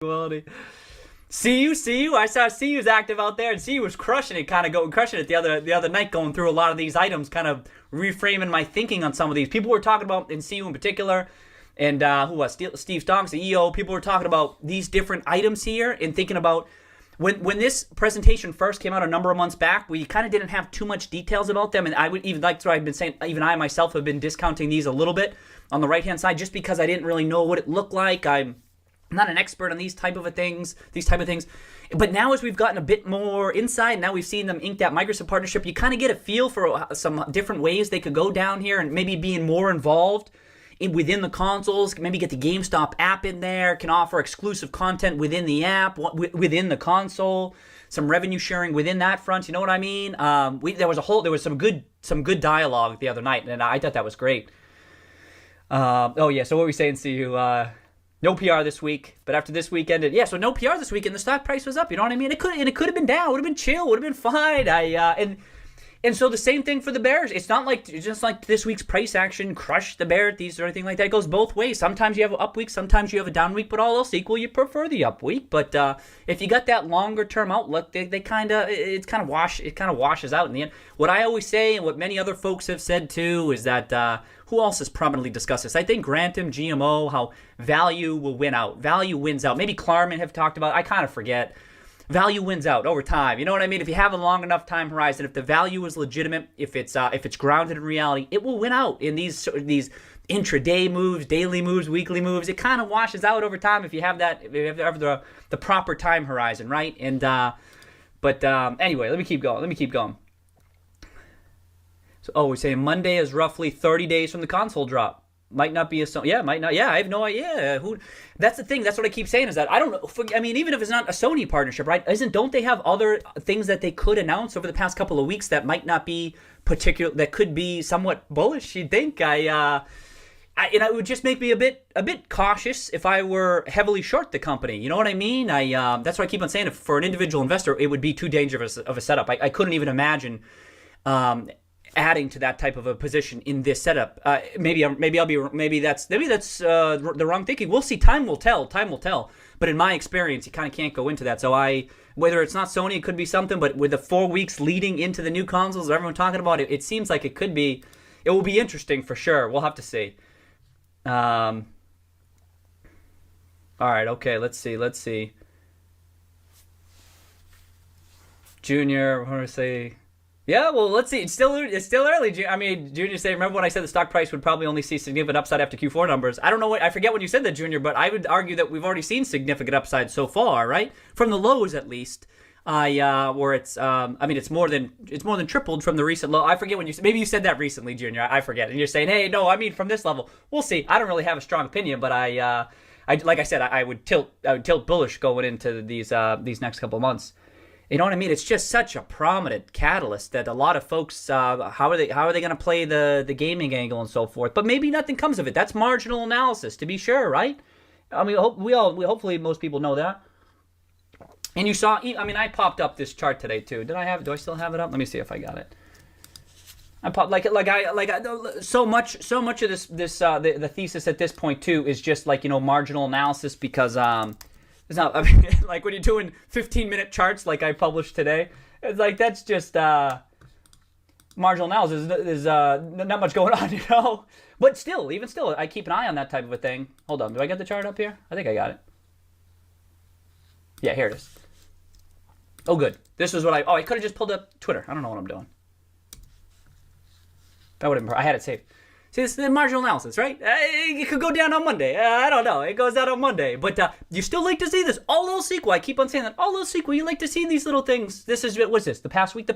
CU. I saw CU's active out there, and CU was crushing it, crushing it the other night, going through a lot of these items, kind of reframing my thinking on some of these. People were talking about, in CU in particular, and who was Steve Stonks, the EO. People were talking about these different items here and thinking about when this presentation first came out a number of months back. We kind of didn't have too much details about them, and I would even like, so I've been saying, even I myself have been discounting these a little bit on the right hand side, just because I didn't really know what it looked like. I'm not an expert on these type of things. But now as we've gotten a bit more insight, now we've seen them ink that Microsoft partnership, you kind of get a feel for some different ways they could go down here and maybe being more involved within the consoles, maybe get the GameStop app in there, can offer exclusive content within the app, within the console, some revenue sharing within that front. You know what I mean? There was some good dialogue the other night, and I thought that was great. So what were we saying, CU? No PR this week, but after this week ended, so no PR this week, and the stock price was up. You know what I mean? It could have been down, would have been chill, would have been fine. And so the same thing for the bears. It's not like just like this week's price action crushed the bear these or anything like that. It goes both ways. Sometimes you have an up week, sometimes you have a down week, but all else equal, you prefer the up week. But if you got that longer term outlook, it kind of washes out in the end. What I always say, and what many other folks have said too, is that who else has prominently discussed this? I think Grantham, GMO, how value will win out. Value wins out. Maybe Klarman have talked about it. I kind of forget. Value wins out over time. You know what I mean? If you have a long enough time horizon, if the value is legitimate, if it's grounded in reality, it will win out in these intraday moves, daily moves, weekly moves. It kind of washes out over time if you have the proper time horizon, right? And anyway, let me keep going. So, we're saying Monday is roughly 30 days from the console drop. Might not be might not. Yeah, I have no idea. That's the thing. That's what I keep saying is that I don't know. I mean, even if it's not a Sony partnership, right? Don't they have other things that they could announce over the past couple of weeks that might not be particular, that could be somewhat bullish? You'd think. It would just make me a bit cautious if I were heavily short the company. You know what I mean? That's why I keep on saying, if for an individual investor, it would be too dangerous of a setup. I couldn't even imagine adding to that type of a position in this setup. Maybe that's the wrong thinking. We'll see. Time will tell. But in my experience, you kind of can't go into that. So whether it's not Sony, it could be something. But with the 4 weeks leading into the new consoles, everyone talking about it, it seems like it will be interesting for sure. We'll have to see. All right. Okay. Let's see. Junior, what do I say? Yeah, well, let's see. It's still early. I mean, Junior said, remember when I said the stock price would probably only see significant upside after Q4 numbers? I don't know I forget when you said that, Junior, but I would argue that we've already seen significant upside so far, right? From the lows, at least. Where it's more than tripled from the recent low. I forget when maybe you said that recently, Junior. I forget. And you're saying, hey, no, I mean from this level. We'll see. I don't really have a strong opinion, but I like I said, I would tilt bullish going into these next couple of months. You know what I mean? It's just such a prominent catalyst that a lot of folks, how are they going to play the gaming angle and so forth? But maybe nothing comes of it. That's marginal analysis, to be sure, right? I mean, hopefully most people know that. And you saw, I popped up this chart today too. Do I still have it up? Let me see if I got it. I popped so much of this the thesis at this point too is just marginal analysis, because it's not, like when you're doing 15-minute charts like I published today, it's like that's just marginal analysis. There's not much going on, you know? But even still, I keep an eye on that type of a thing. Hold on, do I get the chart up here? I think I got it. Yeah, here it is. Oh, good. This is what I could have just pulled up Twitter. I don't know what I'm doing. That would have I had it saved. See, this is the marginal analysis, right? It could go down on Monday. I don't know. It goes down on Monday. But you still like to see this. All else equal. I keep on saying that. All else equal. You like to see these little things. What's this? The past week,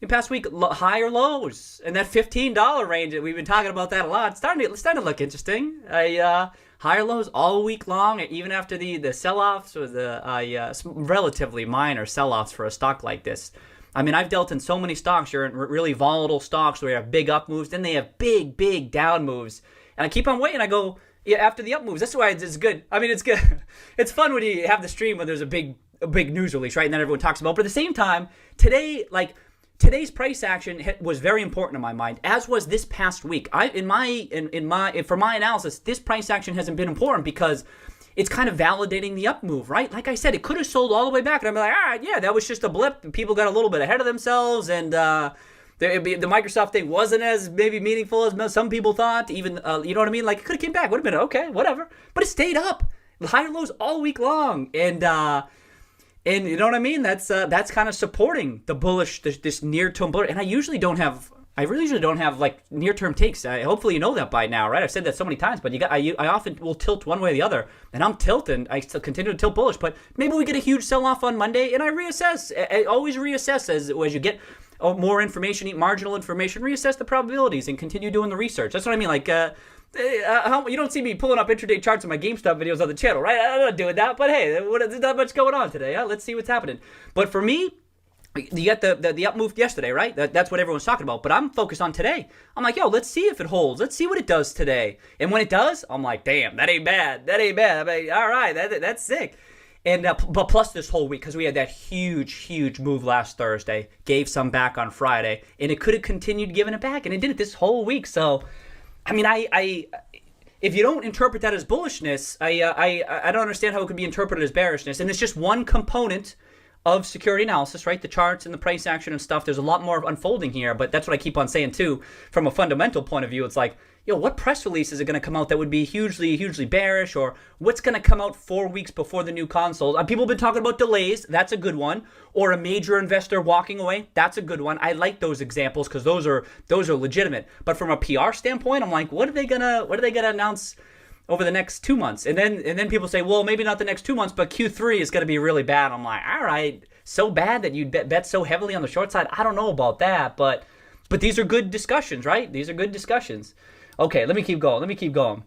higher lows. And that $15 range, we've been talking about that a lot. It's starting to look interesting. Higher lows all week long, even after the sell-offs or the relatively minor sell-offs for a stock like this. I mean, I've dealt in so many stocks. You're in really volatile stocks where you have big up moves, then they have big down moves. And I keep on waiting. I go, after the up moves. That's why it's good. I mean, it's good. It's fun when you have the stream when there's a big news release, right? And then everyone talks about it. But at the same time, today's price action was very important in my mind, as was this past week. For my analysis, this price action hasn't been important because it's kind of validating the up move, right? Like I said, it could have sold all the way back, and I'm like, all right, yeah, that was just a blip. People got a little bit ahead of themselves, and the Microsoft thing wasn't as maybe meaningful as some people thought. Even you know what I mean? Like it could have came back, would have been okay, whatever. But it stayed up, higher lows all week long, and you know what I mean? That's kind of supporting the bullish, this near term bullish. And I really usually don't have like near term takes. Hopefully you know that by now, right? I've said that so many times, but I often will tilt one way or the other, and I'm tilting. I still continue to tilt bullish, but maybe we get a huge sell off on Monday, and I reassess. I always reassess as you get more information, marginal information, reassess the probabilities, and continue doing the research. That's what I mean. Like you don't see me pulling up intraday charts in my GameStop videos on the channel, right? I'm not doing that, but hey, there's not much going on today. Let's see what's happening. But for me, you got the up move yesterday, right? That's what everyone's talking about. But I'm focused on today. I'm like, yo, let's see if it holds. Let's see what it does today. And when it does, I'm like, damn, that ain't bad. That ain't bad. I mean, all right, that's sick. And but plus this whole week, because we had that huge move last Thursday, gave some back on Friday, and it could have continued giving it back, and it did it this whole week. So, I mean, I if you don't interpret that as bullishness, I don't understand how it could be interpreted as bearishness. And it's just one component of security analysis, right? The charts and the price action and stuff. There's a lot more unfolding here, but that's what I keep on saying too. From a fundamental point of view, it's like, yo, what press release is it going to come out that would be hugely bearish, or what's going to come out 4 weeks before the new consoles? People have been talking about delays. That's a good one. Or a major investor walking away. That's a good one. I like those examples because those are legitimate. But from a PR standpoint, I'm like, what are they gonna announce over the next 2 months? And then people say, well, maybe not the next 2 months, but Q3 is going to be really bad. I'm like, all right, so bad that you bet so heavily on the short side? I don't know about that, but these are good discussions, right? These are good discussions. Okay, let me keep going.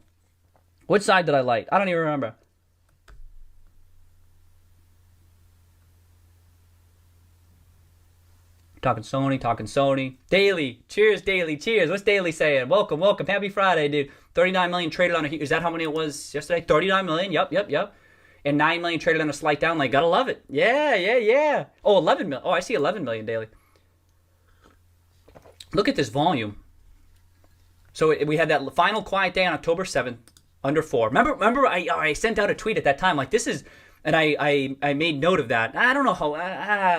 Which side did I like? I don't even remember. Talking Sony. Daily. Cheers, Daily. Cheers. What's Daily saying? Welcome. Happy Friday, dude. 39 million traded on a... Is that how many it was yesterday? 39 million. Yep. And 9 million traded on a slight down. Like, gotta love it. Yeah. Oh, 11 million. Oh, I see 11 million daily. Look at this volume. So we had that final quiet day on October 7th, under 4. Remember I sent out a tweet at that time, like, this is... And I made note of that. I don't know how,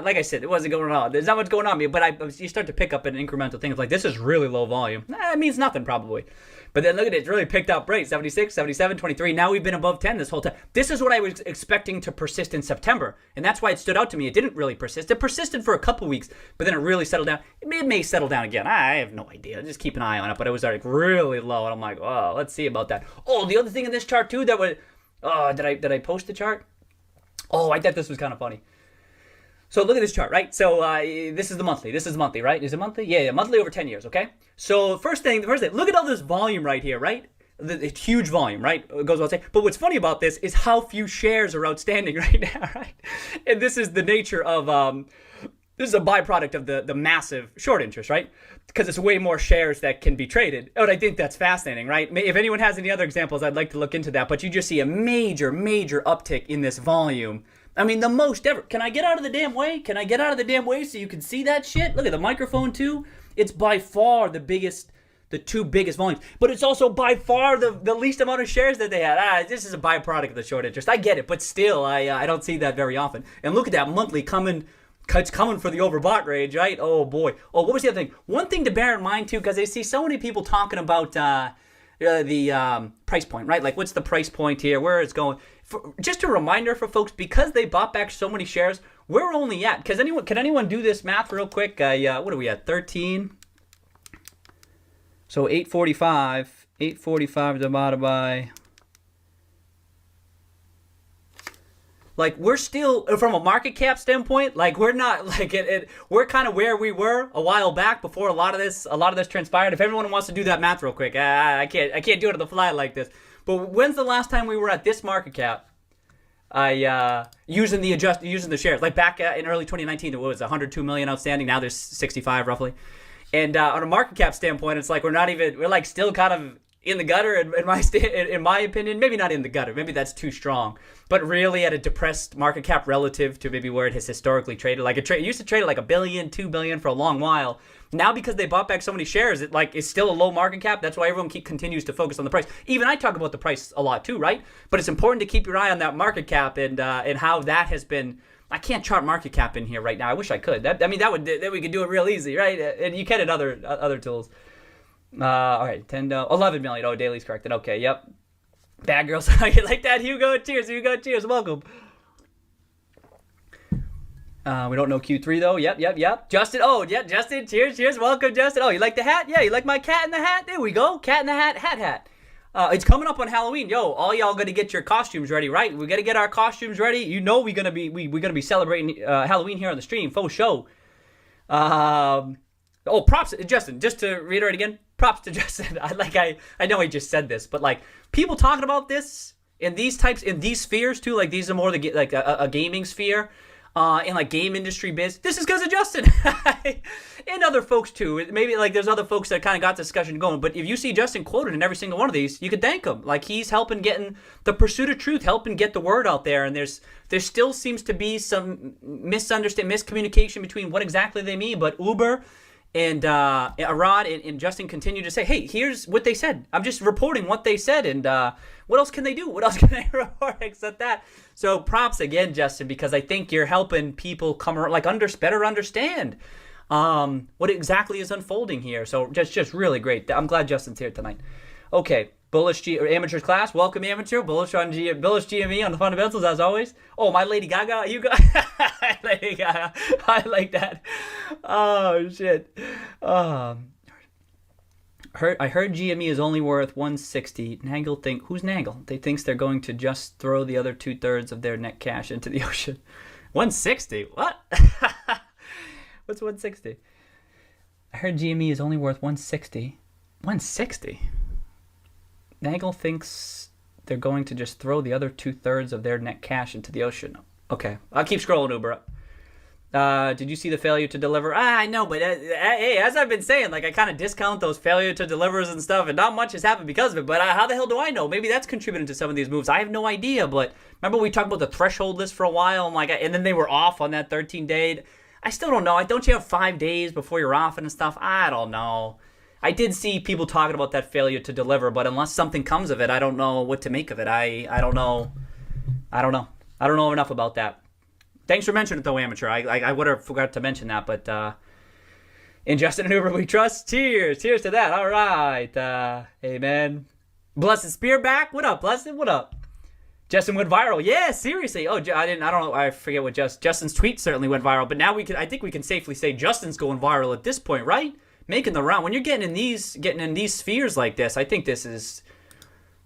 like I said, it wasn't going on. There's not much going on, but you start to pick up an incremental thing. It's like, this is really low volume. It means nothing, probably. But then look at it. It's really picked up right. 76, 77, 23. Now we've been above 10 this whole time. This is what I was expecting to persist in September. And that's why it stood out to me. It didn't really persist. It persisted for a couple weeks, but then it really settled down. It may settle down again. I have no idea. Just keep an eye on it. But it was like really low. And I'm like, oh, let's see about that. Oh, the other thing in this chart, too, that was, did I post the chart? Oh, I thought this was kind of funny. So look at this chart, right? So this is the monthly. Right? Is it monthly? Yeah, monthly over 10 years, okay? So first thing, look at all this volume right here, right? It's huge volume, right? It goes without saying. But what's funny about this is how few shares are outstanding right now, right? And this is the nature of, this is a byproduct of the massive short interest, right? Because it's way more shares that can be traded. And I think that's fascinating, right? If anyone has any other examples, I'd like to look into that. But you just see a major uptick in this volume. I mean, the most ever. Can I get out of the damn way? So you can see that shit? Look at the microphone, too. It's by far the two biggest volumes. But it's also by far the least amount of shares that they had. This is a byproduct of the short interest. I get it, but still, I don't see that very often. And look at that monthly coming... It's coming for the overbought range, right? Oh, boy. Oh, what was the other thing? One thing to bear in mind, too, because I see so many people talking about the price point, right? Like, what's the price point here? Where it's going? Just a reminder for folks, because they bought back so many shares, we're only at... Can anyone do this math real quick? What are we at? 13? So 845. 845 divided by... Like, we're still, from a market cap standpoint, like, we're not, like, we're kind of where we were a while back before a lot of this transpired. If everyone wants to do that math real quick, I can't do it on the fly like this. But when's the last time we were at this market cap? Using the shares, like back in early 2019, it was 102 million outstanding. Now there's 65 roughly. And on a market cap standpoint, it's like we're like still kind of in the gutter in my opinion. Maybe not in the gutter. Maybe that's too strong. But really at a depressed market cap relative to maybe where it has historically traded. Like it used to trade at like $1 billion, $2 billion for a long while. Now because they bought back so many shares, it like is still a low market cap. That's why everyone continues to focus on the price. Even I talk about the price a lot too, right? But it's important to keep your eye on that market cap and how that has been. I can't chart market cap in here right now. I wish I could. That we could do it real easy, right? And you can in other tools. All right, 11 million. Oh, daily's corrected. Okay, yep. Bad girls. You like that, Hugo? Cheers, Hugo. Cheers. Welcome. We don't know Q3 though. Yep. Justin. Oh, yeah, Justin. Cheers. Welcome, Justin. Oh, you like the hat? Yeah, you like my cat in the hat? There we go. Cat in the hat. It's coming up on Halloween. Yo, all y'all gonna get your costumes ready, right? We gotta get our costumes ready. You know we're gonna be celebrating Halloween here on the stream. Faux show. Props, Justin. Just to reiterate again, props to Justin. I know I just said this, but like people talking about this in these spheres too. Like these are more like a gaming sphere. In like game industry biz, this is because of Justin and other folks too. Maybe like there's other folks that kind of got the discussion going, but if you see Justin quoted in every single one of these, you could thank him. Like he's helping getting the pursuit of truth, helping get the word out there. And there still seems to be some miscommunication between what exactly they mean. But Uber and Arad and Justin continue to say, hey, here's what they said. I'm just reporting what they said, and what else can they do? What else can they report except that? So props again, Justin, because I think you're helping people better understand what exactly is unfolding here. So just really great. I'm glad Justin's here tonight. Okay, amateurs class. Welcome, amateur. Bullish GME on the fundamentals as always. Oh, my Lady Gaga. You got Lady Gaga. I like that. Oh shit. I heard GME is only worth 160. Who's Nagel? They thinks they're going to just throw the other 2/3 of their net cash into the ocean. 160? What? What's 160? I heard GME is only worth 160. 160? Nagel thinks they're going to just throw the other 2/3 of their net cash into the ocean. Okay, I'll keep scrolling, Uber up. Did you see the failure to deliver? I know, but hey, as I've been saying, like I kind of discount those failure to delivers and stuff, and not much has happened because of it. But how the hell do I know? Maybe that's contributing to some of these moves. I have no idea. But remember we talked about the threshold list for a while, and then they were off on that 13-day. I still don't know. Don't you have 5 days before you're off and stuff? I don't know. I did see people talking about that failure to deliver, but unless something comes of it, I don't know what to make of it. I don't know. I don't know enough about that. Thanks for mentioning it, though, amateur. I would have forgot to mention that, but in Justin and Uber we trust. Cheers to that. All right, amen. Blessed Spear back. What up, Blessed? What up? Justin went viral. Yeah, seriously. Oh, I don't know. I forget what Justin's tweet certainly went viral, but now I think we can safely say Justin's going viral at this point, right? Making the round. When you're getting in these spheres like this, I think this is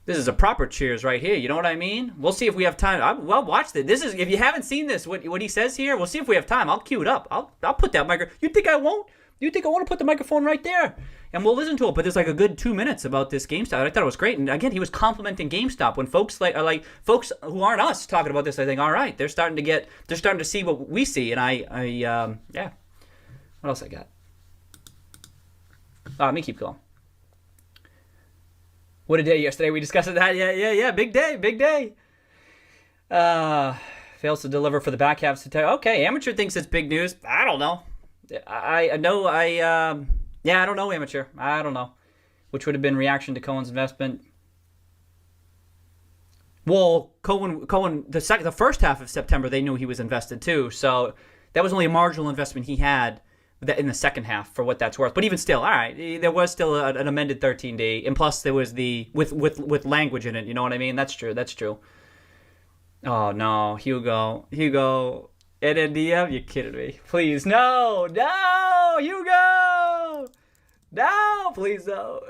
a proper cheers right here. You know what I mean? We'll see if we have time. I'll watch this. This is, if you haven't seen this, what he says here, we'll see if we have time. I'll cue it up. I'll put that microphone. You think I won't? You think I want to put the microphone right there? And we'll listen to it. But there's like a good 2 minutes about this GameStop. I thought it was great. And again, he was complimenting GameStop. When folks like folks who aren't us talking about this, I think, all right, they're starting to see what we see. And yeah. What else I got? Let me keep going. What a day yesterday. We discussed that. Yeah. Big day. Fails to deliver for the back half. Okay, amateur thinks it's big news. I don't know. I don't know, amateur. I don't know. Which would have been reaction to Cohen's investment. Well, Cohen, the first half of September, they knew he was invested too. So that was only a marginal investment he had in the second half, for what that's worth. But even still, all right, there was still an amended 13-day, and plus there was the with language in it. You know what I mean? That's true. Oh no, Hugo, at NDM, you kidding me? Please, no, Hugo, no, please, no.